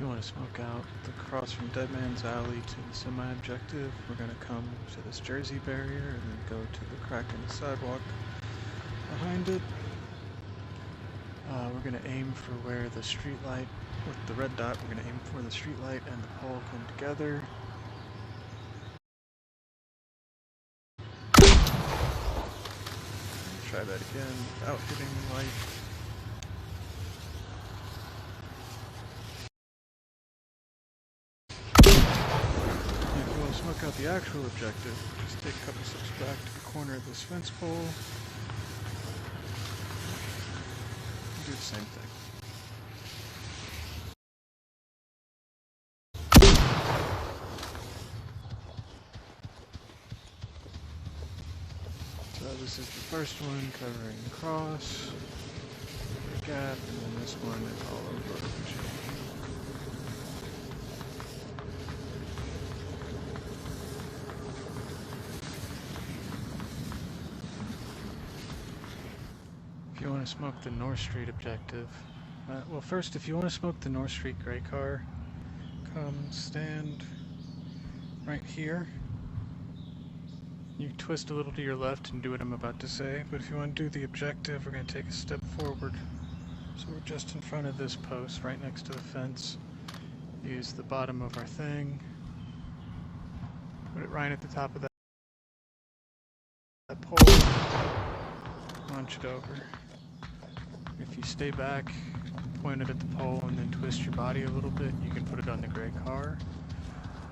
you want to smoke out the cross from Dead Man's Alley to the semi-objective, we're going to come to this Jersey barrier and then go to the crack in the sidewalk behind it. We're going to aim for where the street light, with the red dot, we're going to aim for the street light and the pole come together. Try that again without hitting the light. And if you want to smoke out the actual objective, just take a couple steps back to the corner of this fence pole. Do the same thing. So this is the first one covering the cross, the gap, and then this one is all over OBJ. If you want to smoke the North Street objective, well first if you want to smoke the North Street gray car, come stand right here. You twist a little to your left and do what I'm about to say, but if you want to do the objective, we're going to take a step forward. So we're just in front of this post, right next to the fence. Use the bottom of our thing. Put it right at the top of that pole. Launch it over. If you stay back, point it at the pole, and then twist your body a little bit, you can put it on the gray car.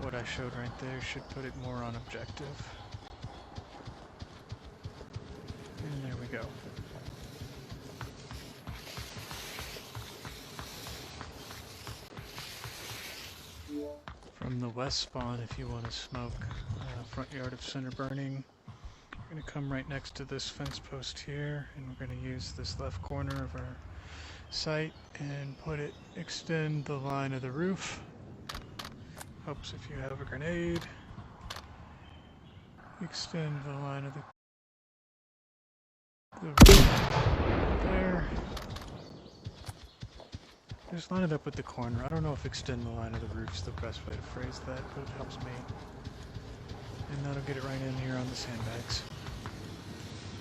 What I showed right there should put it more on objective. And there we go. From the west spawn, if you want to smoke Frontyard of Center Burning, we're going to come right next to this fence post here, and we're going to use this left corner of our site and extend the line of the roof. Helps if you have a grenade. Extend the line of the there. Just line it up with the corner. I don't know if extend the line of the roof is the best way to phrase that, but it helps me. And that'll get it right in here on the sandbags.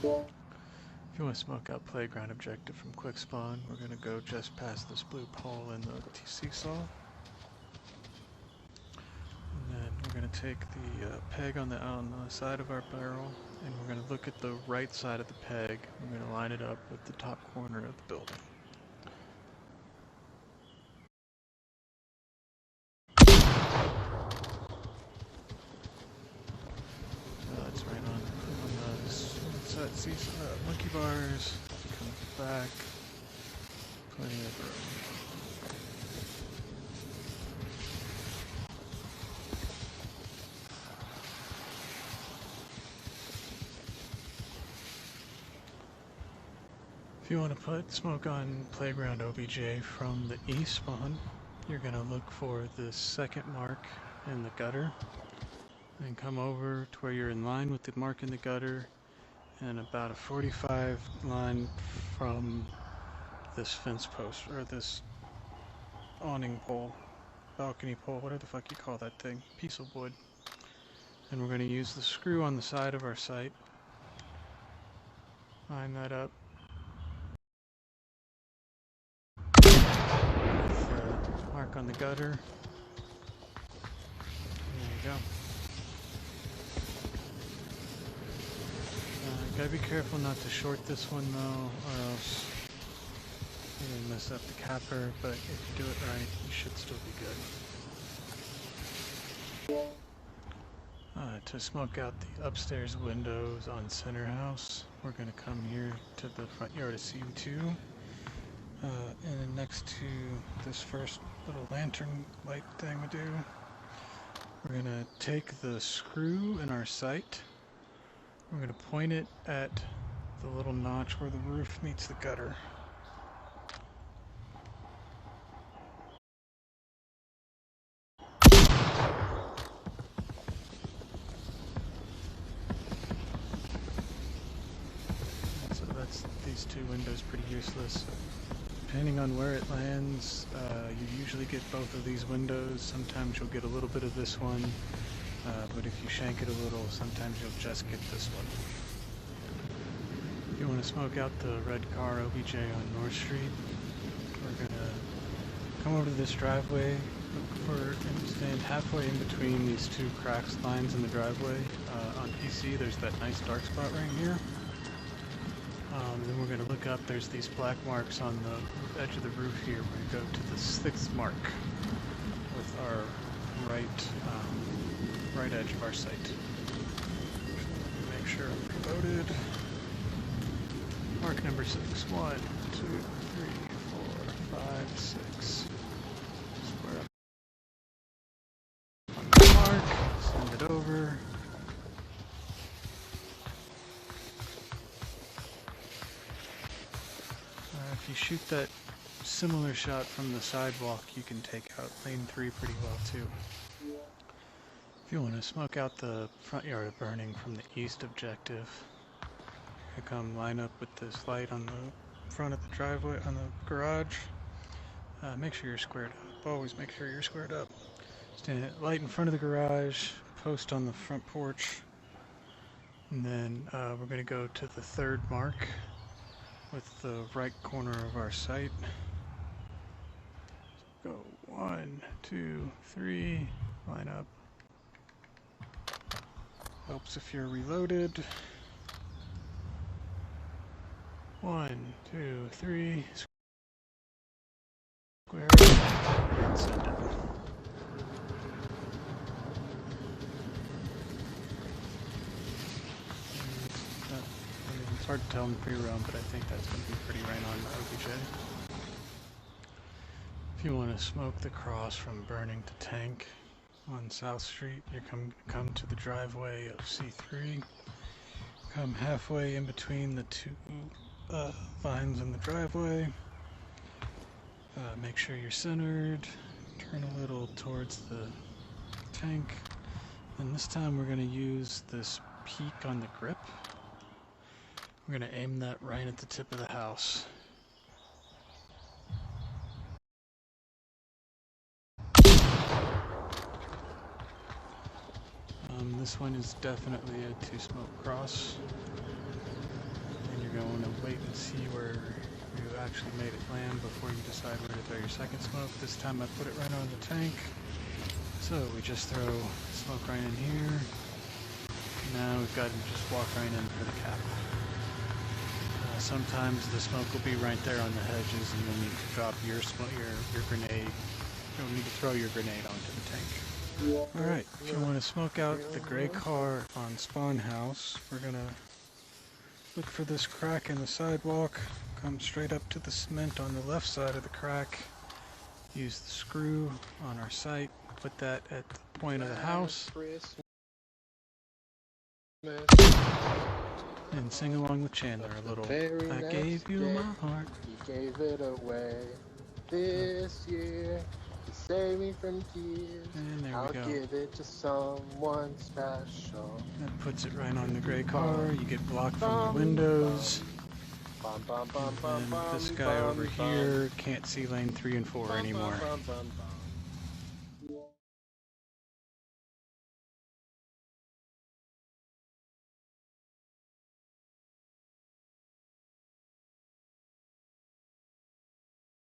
If you want to smoke out playground objective from quick spawn, we're going to go just past this blue pole in the seesaw. And then we're going to take the peg on the side of our barrel, and we're going to look at the right side of the peg. We're going to line it up with the top corner of the building. It's right on those monkey bars. Come back. Plenty of room. If you want to put smoke on playground OBJ from the east spawn, you're going to look for the second mark in the gutter and come over to where you're in line with the mark in the gutter and about a 45 line from this fence post, or this awning pole, balcony pole, whatever the fuck you call that thing, piece of wood. And we're going to use the screw on the side of our site. Line that up. Mark on the gutter. There you go. Gotta be careful not to short this one though, or else you may mess up the capper, but if you do it right, you should still be good. To smoke out the upstairs windows on Center House, we're gonna come here to the front yard of C2. And next to this first little lantern light thing we do, we're going to take the screw in our sight. We're going to point it at the little notch where the roof meets the gutter. So that's these two windows, pretty useless. depending on where it lands, you usually get both of these windows. Sometimes you'll get a little bit of this one, but if you shank it a little, sometimes you'll just get this one. If you want to smoke out the red car OBJ on North Street, we're going to come over to this driveway, look for and stand halfway in between these two cracks lines in the driveway. On PC, there's that nice dark spot right here. Then we're going to look up, there's these black marks on the edge of the roof here. We're going to go to the 6th mark with our right edge of our site. Make sure I'm reloaded. Mark number 6. 1, 2, 3, 4, 5, 6. Square up on the mark, send it over. If you shoot that similar shot from the sidewalk, you can take out lane 3 pretty well too. If you want to smoke out the front yard of burning from the east objective, you come line up with this light on the front of the driveway, on the garage. Make sure you're squared up. Always make sure you're squared up. Stand at light in front of the garage, post on the front porch, and then we're going to go to the 3rd mark with the right corner of our site. Go 1, 2, 3, line up. Helps if you're reloaded. 1, 2, 3, square, and send it. It's hard to tell in the pre-round, but I think that's going to be pretty right on OBJ. If you want to smoke the cross from Burning to Tank on South Street, you come to the driveway of C3. Come halfway in between the two lines in the driveway. Make sure you're centered. Turn a little towards the tank. And this time we're going to use this peak on the grip. We're going to aim that right at the tip of the house. This one is definitely a 2-smoke cross. And you're going to wait and see where you actually made it land before you decide where to throw your second smoke. This time I put it right on the tank. So we just throw smoke right in here. Now we've got to just walk right in for the cap. Sometimes the smoke will be right there on the hedges, and you'll need to drop your grenade. You'll need to throw your grenade onto the tank. Alright, if you want to smoke out the gray car on Spawn House, we're going to look for this crack in the sidewalk, come straight up to the cement on the left side of the crack, use the screw on our site, put that at the point of the house, and sing along with Chandler a little. I gave you my heart. He gave it away this year. He saved me from tears. And there I'll we go. give it to someone special. That puts it right on the gray car. You get blocked from the windows. And this guy over here can't see lane 3 and 4 anymore.